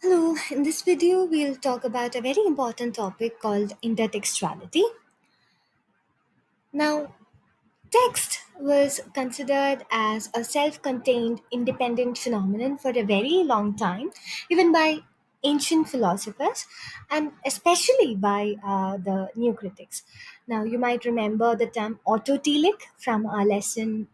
Hello, in this video, we'll talk about a very important topic called intertextuality. Now, text was considered as a self contained, independent phenomenon for a very long time, even by ancient philosophers and especially by the new critics. Now, you might remember the term autotelic from our lesson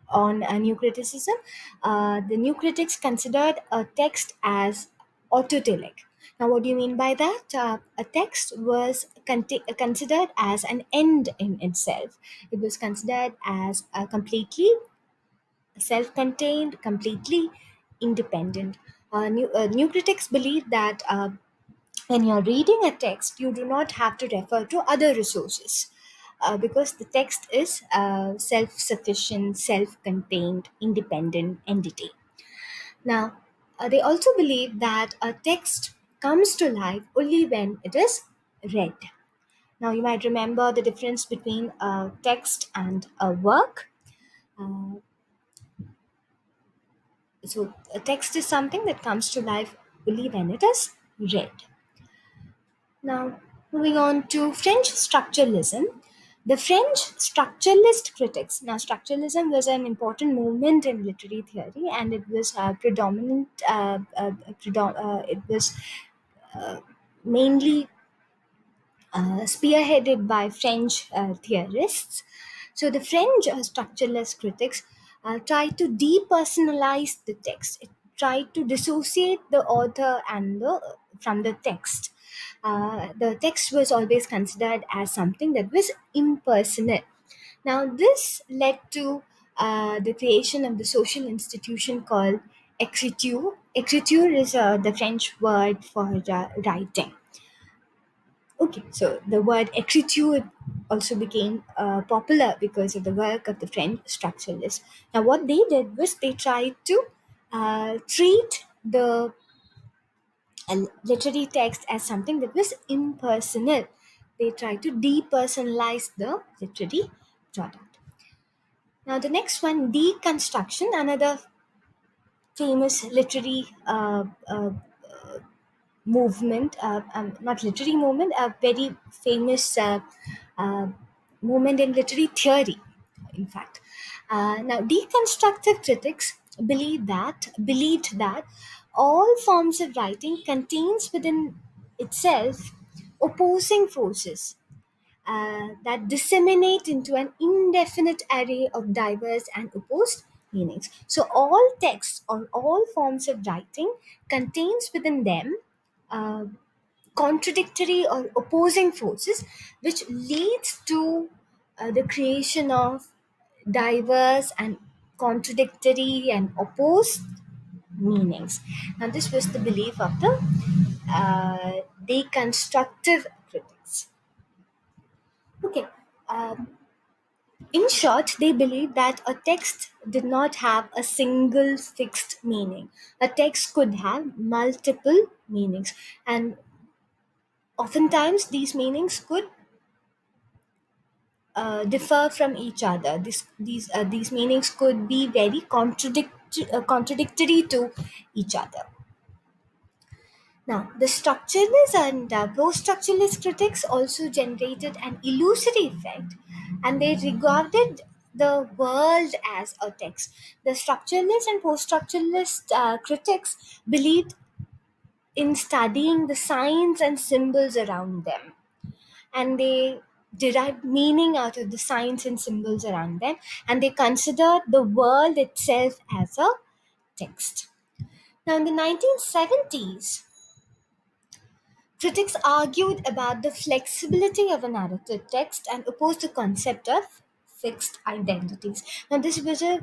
on new criticism. The new critics considered a text as autotelic. Now, what do you mean by that? A text was considered as an end in itself. It was considered as a completely self contained, completely independent. New critics believe that when you're reading a text, you do not have to refer to other resources because the text is self sufficient, self contained, independent entity. Now, they also believe that a text comes to life only when it is read. Now, you might remember the difference between a text and a work. Uh, so, a text is something that comes to life only when it is read. Now, moving on to French structuralism. The French structuralist critics. Now, structuralism was an important movement in literary theory, and it was predominant. It was mainly spearheaded by French theorists. So the French structuralist critics tried to depersonalize the text. It tried to dissociate the author and the from the text. The text was always considered as something that was impersonal. Now this led to the creation of the social institution called écriture. Écriture is the French word for writing. Okay, so the word écriture also became popular because of the work of the French structuralists. Now, what they did was they tried to treat the literary text as something that was impersonal. They tried to depersonalize the literary product. Now, the next one, deconstruction, another famous literary movement, not literary movement, a very famous uh, movement in literary theory, in fact. Now, deconstructive critics believed that all forms of writing contains within itself opposing forces that disseminate into an indefinite array of diverse and opposed meanings. So all texts or all forms of writing contains within them uh, contradictory or opposing forces, which leads to the creation of diverse and contradictory and opposed meanings. Now, this was the belief of the deconstructive critics. Okay. Um, In short, they believed that a text did not have a single fixed meaning. A text could have multiple meanings, and oftentimes these meanings could differ from each other. These meanings could be very contradictory to each other. Now, the structuralist and post-structuralist critics also generated an illusory effect, and they regarded the world as a text. The structuralist and post-structuralist critics believed in studying the signs and symbols around them, and they derived meaning out of the signs and symbols around them, and they considered the world itself as a text. Now, in the 1970s, critics argued about the flexibility of a narrative text and opposed the concept of fixed identities. Now, this was a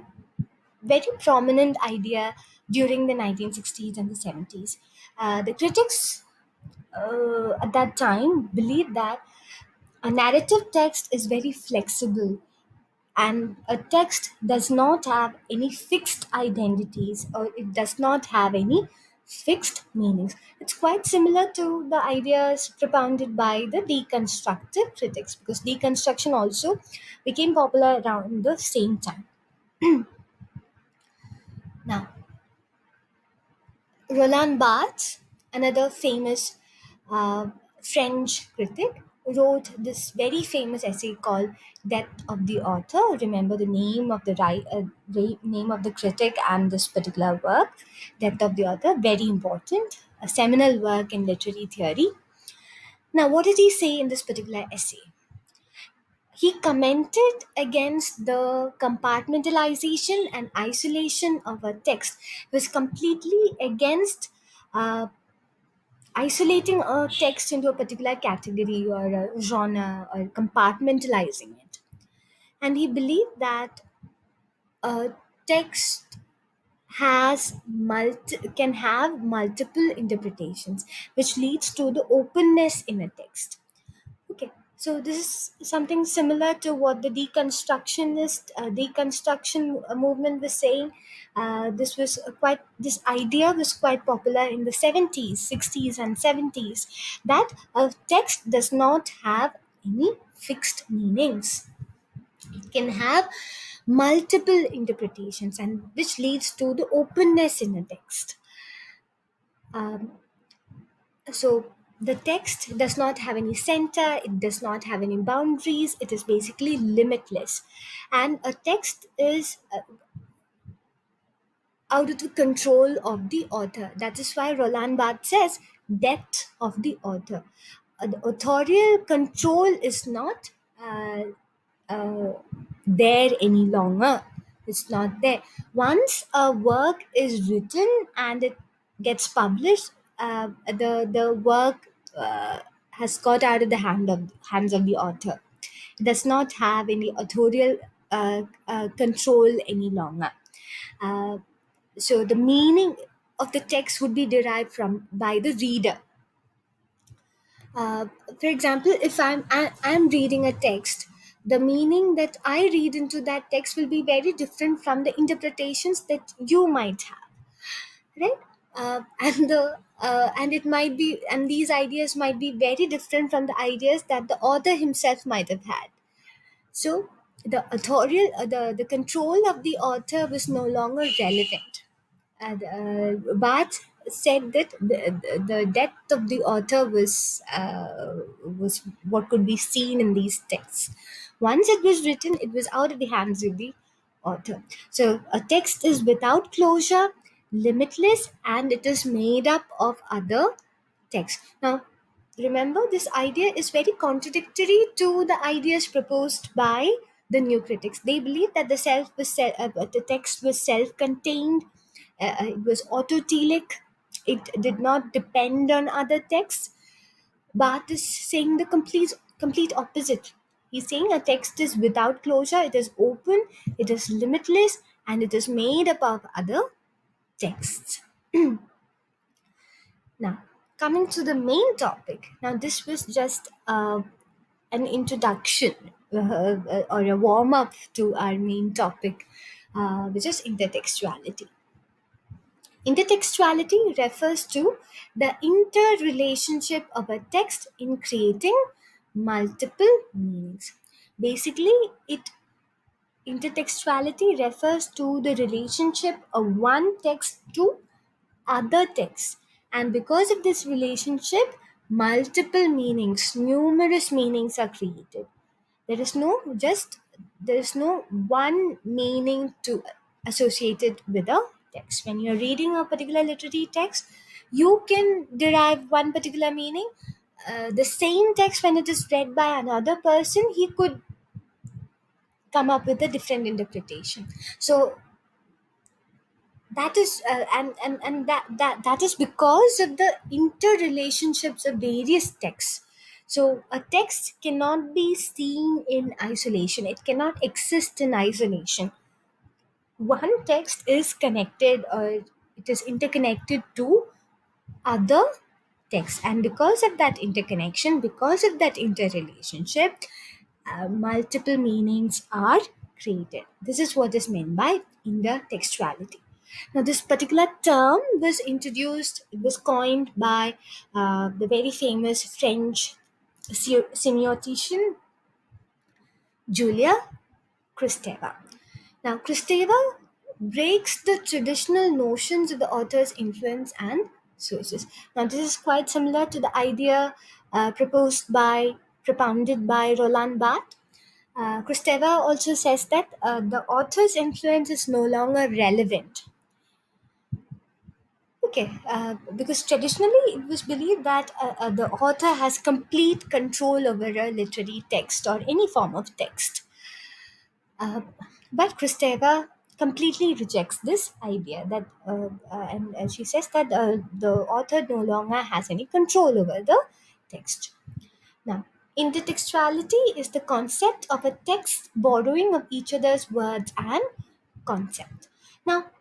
very prominent idea during the 1960s and the 70s. The critics at that time believed that a narrative text is very flexible, and a text does not have any fixed identities, or it does not have any fixed meanings. It's quite similar to the ideas propounded by the deconstructive critics, because deconstruction also became popular around the same time. Now, Roland Barthes another famous uh, French critic, wrote this very famous essay called "Death of the Author." Remember the name of the name of the critic and this particular work, "Death of the Author." Very important, a seminal work in literary theory. Now, what did he say in this particular essay? He commented against the compartmentalization and isolation of a text. He was completely against uh, isolating a text into a particular category or a genre or compartmentalizing it. And he believed that a text can have multiple interpretations, which leads to the openness in a text. Okay, so this is something similar to what the deconstruction movement was saying. This idea was quite popular in the 70s, 60s, and 70s, that a text does not have any fixed meanings. It can have multiple interpretations, and which leads to the openness in a text. Um, so the text does not have any center, it does not have any boundaries, it is basically limitless. And a text is out of the control of the author. That is why Roland Barthes says death of the author. The authorial control is not uh, there any longer. It's not there. Once a work is written and it gets published, the work has got out of the hands of the author. It does not have any authorial control any longer. Uh, so the meaning of the text would be derived from by the reader. uh, for example, if I'm reading a text, the meaning that I read into that text will be very different from the interpretations that you might have, right? And it might be, and these ideas might be very different from the ideas that the author himself might have had. So the control of the author was no longer relevant. And Barth said that the death of the author was what could be seen in these texts. Once it was written, it was out of the hands of the author. So a text is without closure, limitless, and it is made up of other texts. Now, remember, this idea is very contradictory to the ideas proposed by the new critics. They believe that the text was self-contained, it was autotelic, it did not depend on other texts. Barth is saying the complete opposite. He's saying a text is without closure, it is open, it is limitless, and it is made up of other texts. Now, coming to the main topic. Now, this was just an introduction or a warm up to our main topic, which is intertextuality. Intertextuality refers to the interrelationship of a text in creating multiple meanings. Basically, it intertextuality refers to the relationship of one text to other texts. And because of this relationship, multiple meanings, numerous meanings are created. There is no just there is no one meaning to associated with a text. When you're reading a particular literary text, you can derive one particular meaning. The same text, when it is read by another person, he could come up with a different interpretation. So that is that is because of the interrelationships of various texts. So a text cannot be seen in isolation, it cannot exist in isolation. One text is connected, or it is interconnected to other texts, and because of that interconnection, because of that interrelationship, multiple meanings are created. This is what is meant by intertextuality. Now, this particular term was introduced, it was coined by the very famous French semiotician Julia Kristeva. Now, Kristeva breaks the traditional notions of the author's influence and sources. Now, this is quite similar to the idea propounded by Roland Barthes. Kristeva also says that the author's influence is no longer relevant. Okay, because traditionally it was believed that the author has complete control over a literary text or any form of text. Uh, but Kristeva completely rejects this idea that, and she says that the author no longer has any control over the text. Now, intertextuality is the concept of a text borrowing of each other's words and concept. Now,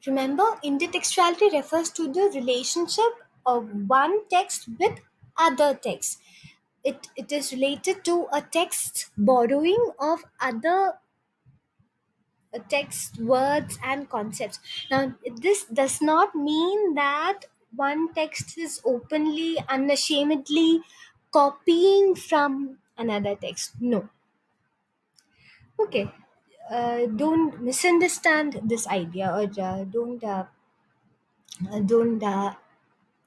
remember, intertextuality refers to the relationship of one text with other text. It is related to a text borrowing of other text, words, and concepts. Now, this does not mean that one text is openly, unashamedly copying from another text. No. Okay. Don't misunderstand this idea, or don't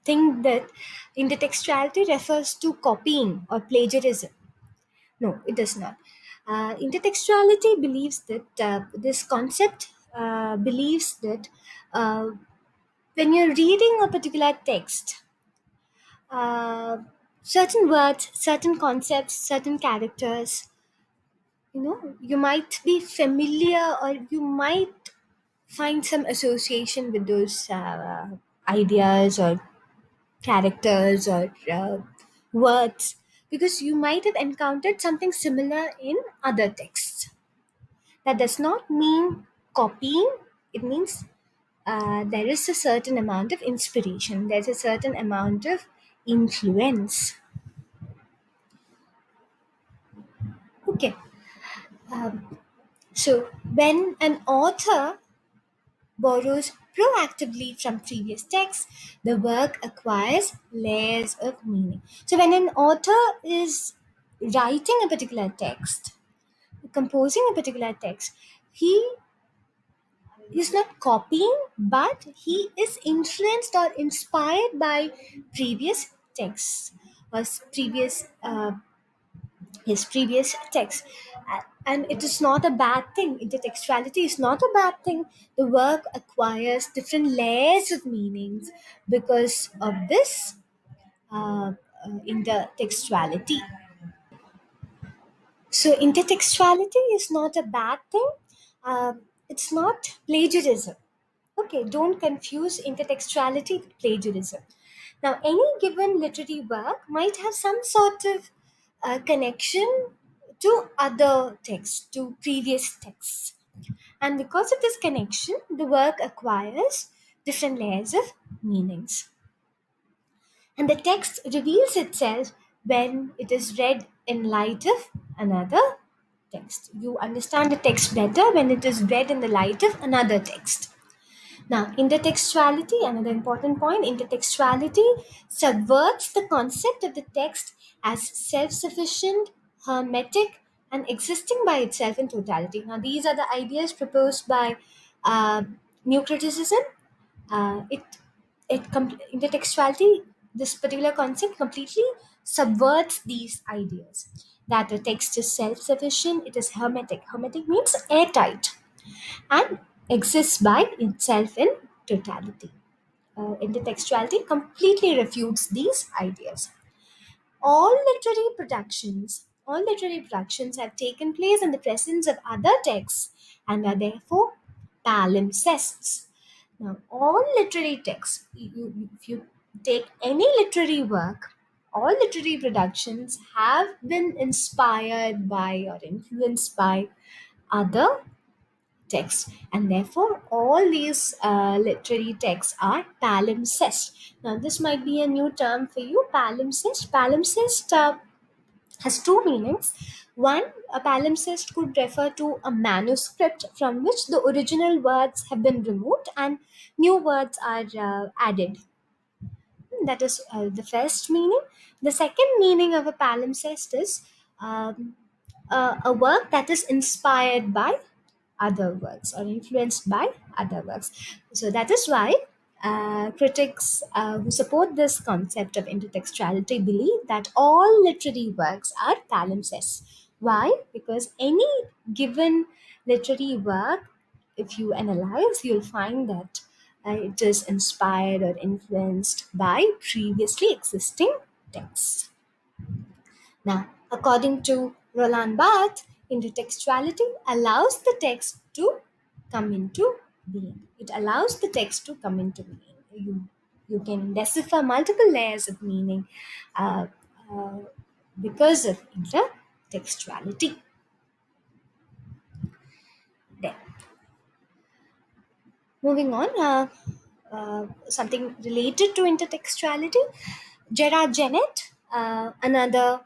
think that intertextuality refers to copying or plagiarism. No, it does not. Intertextuality believes that this concept believes that uh, when you're reading a particular text, uh, certain words, certain concepts, certain characters, you might be familiar, or you might find some association with those ideas or characters or words, because you might have encountered something similar in other texts. That does not mean copying. It means there is a certain amount of inspiration, there's a certain amount of influence. Okay. So when an author borrows proactively from previous texts, the work acquires layers of meaning. So when an author is writing a particular text, composing a particular text, he is not copying, but he is influenced or inspired by previous texts or previous his previous text. And it is not a bad thing. Intertextuality is not a bad thing. The work acquires different layers of meanings because of this intertextuality. So intertextuality is not a bad thing. It's not plagiarism. Okay, don't confuse intertextuality with plagiarism. Now, any given literary work might have some sort of connection to other texts, to previous texts. And because of this connection, the work acquires different layers of meanings. And the text reveals itself when it is read in light of another text. You understand the text better when it is read in the light of another text. Now, intertextuality, another important point, intertextuality subverts the concept of the text as self sufficient, hermetic, and existing by itself in totality. Now, these are the ideas proposed by uh, New Criticism. Intertextuality, this particular concept, completely subverts these ideas that the text is self sufficient, it is hermetic. Hermetic means airtight and exists by itself in totality. Intertextuality completely refutes these ideas. All literary productions have taken place in the presence of other texts and are therefore palimpsests. Now, all literary texts, if you take any literary work, all literary productions have been inspired by or influenced by other texts, and therefore all these literary texts are palimpsest. Now, this might be a new term for you, palimpsest. Palimpsest has two meanings. One, a palimpsest could refer to a manuscript from which the original words have been removed and new words are added. That is the first meaning. The second meaning of a palimpsest is a work that is inspired by other works or influenced by other works. So that is why Critics who support this concept of intertextuality believe that all literary works are palimpsests. Why? Because any given literary work, if you analyze, you'll find that it is inspired or influenced by previously existing texts. Now, according to Roland Barthes, intertextuality allows the text to come into being. It allows the text to come into being. You can decipher multiple layers of meaning uh, uh, because of intertextuality. Then, moving on, something related to intertextuality, Gerard Genet, another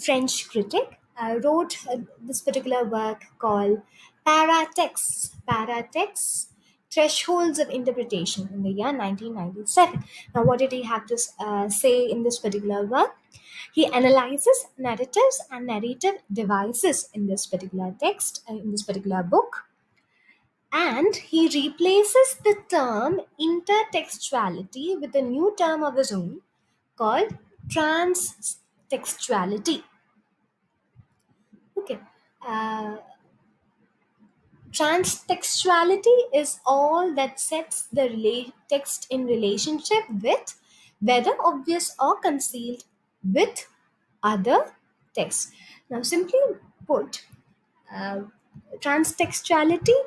French critic, wrote this particular work called Paratexts, Thresholds of Interpretation in the year 1997. Now, what did he have to say in this particular work? He analyzes narratives and narrative devices in this particular text, in this particular book, and he replaces the term intertextuality with a new term of his own called transtextuality. Okay. Uh, Transtextuality is all that sets the text in relationship with, whether obvious or concealed, with other texts. Now, simply put, uh, transtextuality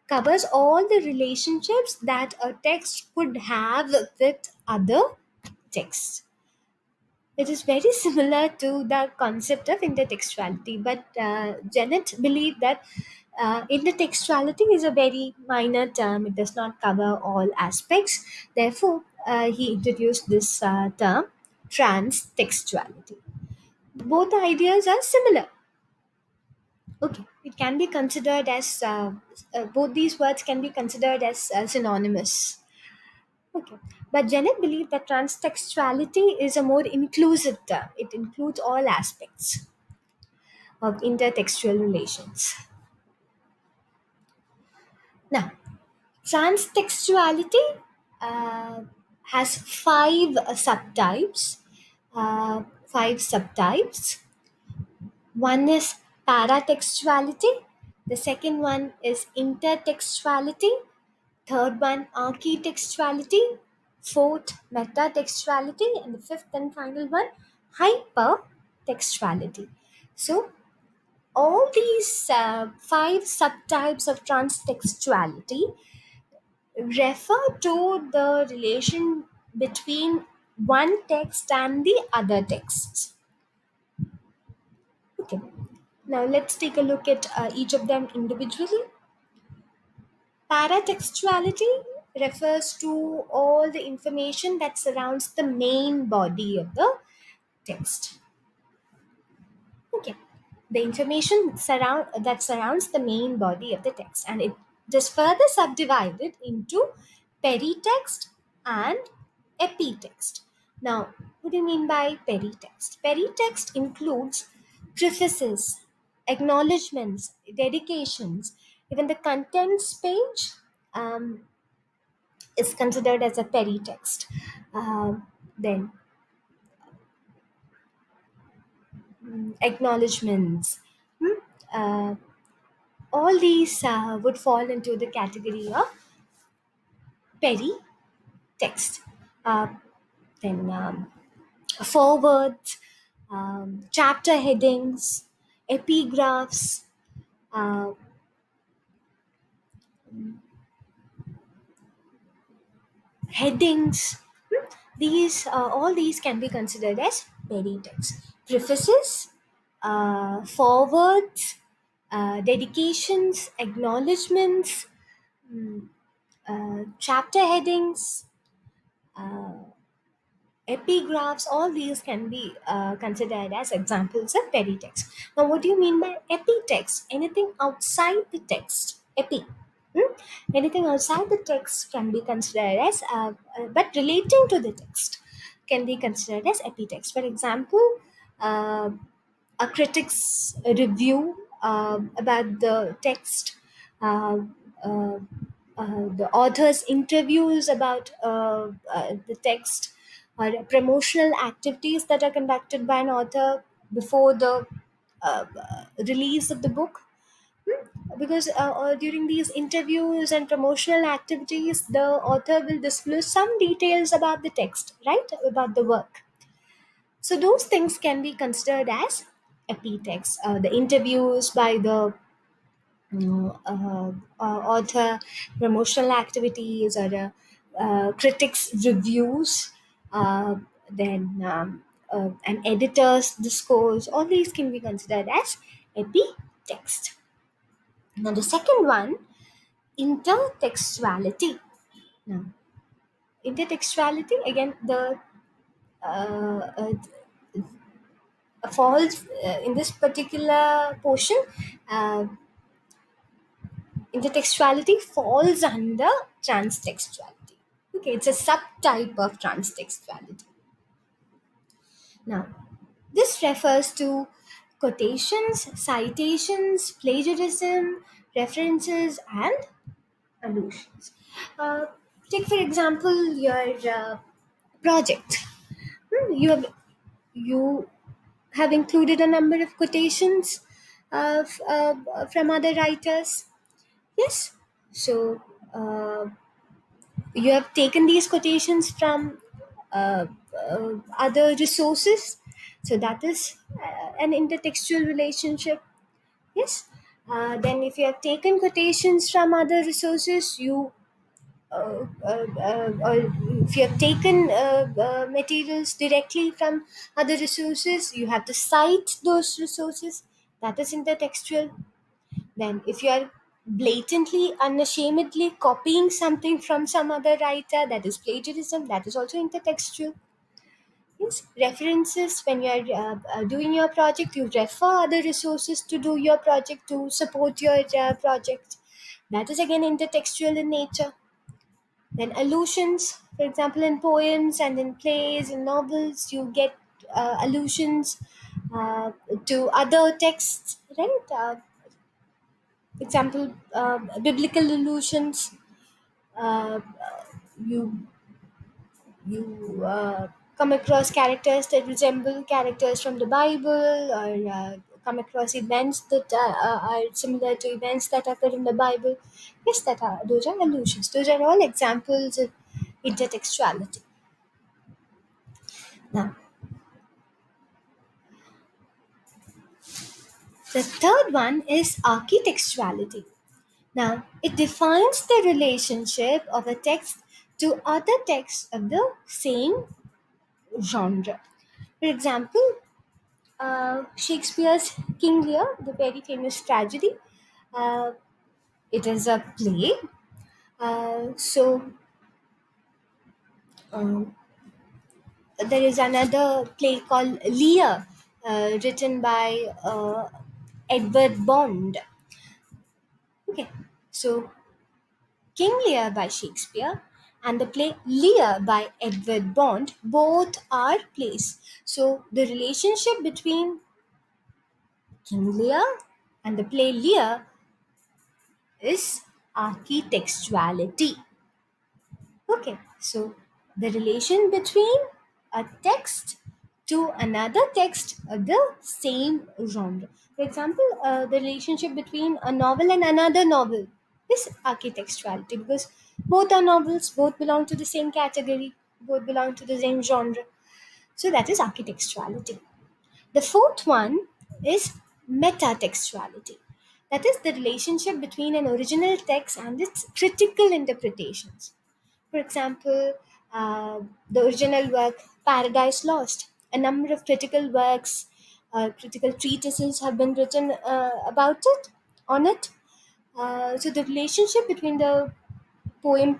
covers all the relationships that a text could have with other texts. It is very similar to the concept of intertextuality, but Janet believed that intertextuality is a very minor term. It does not cover all aspects. Therefore, he introduced this term, transtextuality. Both ideas are similar. Okay, it can be considered as both these words can be considered as synonymous. Okay, but Janet believed that transtextuality is a more inclusive term. It includes all aspects of intertextual relations. Now, transtextuality uh, has subtypes. Five subtypes. One is paratextuality. The second one is intertextuality. Third one, architextuality. Fourth, metatextuality. And the fifth and final one, hypertextuality. So, all these five subtypes of transtextuality refer to the relation between one text and the other texts. Okay, now let's take a look at each of them individually. Paratextuality refers to all the information that surrounds the main body of the text. Okay. The information that surrounds the main body of the text, and it is further subdivided into peritext and epitext. Now, what do you mean by peritext? Peritext includes prefaces, acknowledgements, dedications, even the contents page is considered as a peritext. Then acknowledgements. Uh, all these would fall into the category of text. Uh, then forwards, chapter headings, epigraphs, uh, headings. These all these can be considered as text. Prefaces, forwards, dedications, acknowledgements, chapter headings, epigraphs, all these can be considered as examples of peritext. Now, what do you mean by epitext? Anything outside the text. Epi. Hmm? Anything outside the text can be considered as, but relating to the text can be considered as epitext. For example, uh, a critic's review about the text uh, uh, the author's interviews about the text, or promotional activities that are conducted by an author before the release of the book. Because during these interviews and promotional activities, the author will disclose some details about the text, right, about the work. So those things can be considered as epitext. The interviews by the author, promotional activities, or critics' reviews, uh, then an editor's discourse, all these can be considered as epitext. Now, the second one, intertextuality. Now, intertextuality, again, the falls in this particular portion. Uh, Intertextuality falls under transtextuality. Okay, it's a subtype of transtextuality. Now, this refers to quotations, citations, plagiarism, references, and allusions. Uh, Take, for example, your project. You have included a number of quotations from other writers. Yes. So you have taken these quotations from other resources. So that is an intertextual relationship. Yes. Then, if you have taken quotations from other resources, or if you have taken materials directly from other resources, you have to cite those resources. That is intertextual. Then, if you are blatantly, unashamedly copying something from some other writer, that is plagiarism. That is also intertextual. Yes, references, when you are doing your project, you refer other resources to do your project, to support your project. That is again intertextual in nature. Then allusions, for example, in poems and in plays and novels, you get allusions to other texts, right? Example, biblical allusions. Uh, you you come across characters that resemble characters from the Bible, or come across events that are similar to events that occur in the Bible. Yes, that are those are allusions. Those are all examples of intertextuality. Now, the third one is architextuality. Now, it defines the relationship of a text to other texts of the same genre. For example, Shakespeare's King Lear, the very famous tragedy. Uh, it is a play. So um, there is another play called Lear, written by Edward Bond. Okay, so King Lear by Shakespeare and the play Lear by Edward Bond both are plays. So the relationship between King Lear and the play Lear is architextuality. Okay, so the relation between a text to another text of the same genre. For example, the relationship between a novel and another novel is architextuality, because both are novels, both belong to the same category, both belong to the same genre. So that is architextuality. The fourth one is metatextuality. That is the relationship between an original text and its critical interpretations. For example, the original work Paradise Lost. A number of critical works, critical treatises have been written about it, on it. So the relationship between the between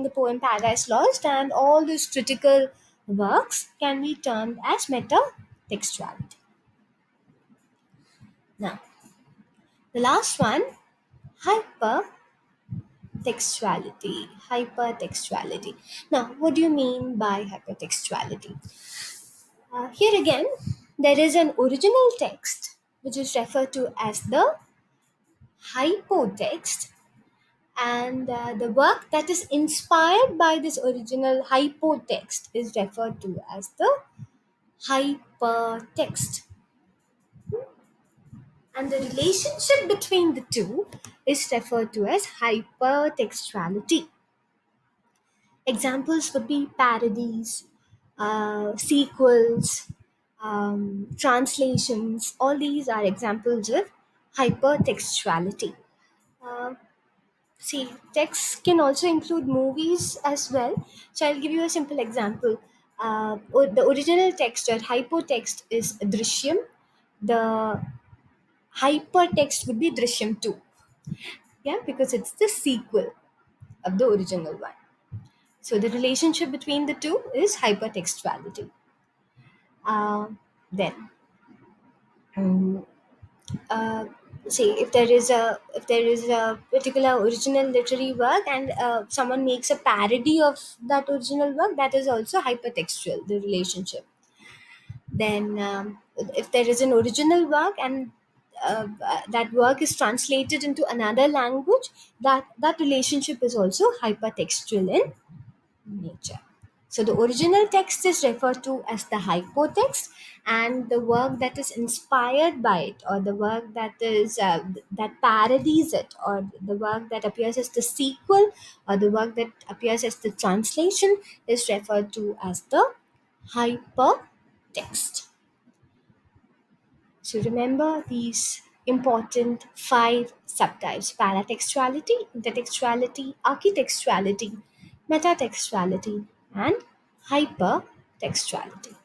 the poem Paradise Lost and all these critical works can be termed as meta-textuality. Now, the last one, hypertextuality. Hypertextuality. Now, what do you mean by hypertextuality? Here again, there is an original text which is referred to as the hypotext, And the work that is inspired by this original hypotext is referred to as the hypertext. And the relationship between the two is referred to as hypertextuality. Examples would be parodies, sequels, translations. All these are examples of hypertextuality. Uh, See, text can also include movies as well. So I'll give you a simple example. The original text or hypertext is Drishyam. The hypertext would be Drishyam 2. Yeah, because it's the sequel of the original one. So the relationship between the two is hypertextuality. Uh, then, um, uh, see if there is a particular original literary work and someone makes a parody of that original work, that is also hypertextual. The relationship. Then, if there is an original work and that work is translated into another language, that relationship is also hypertextual in nature. So the original text is referred to as the hypotext, and the work that is inspired by it, or the work that parodies it, or the work that appears as the sequel, or the work that appears as the translation, is referred to as the hypertext. So remember these important five subtypes: paratextuality, intertextuality, architextuality, metatextuality, and hypertextuality.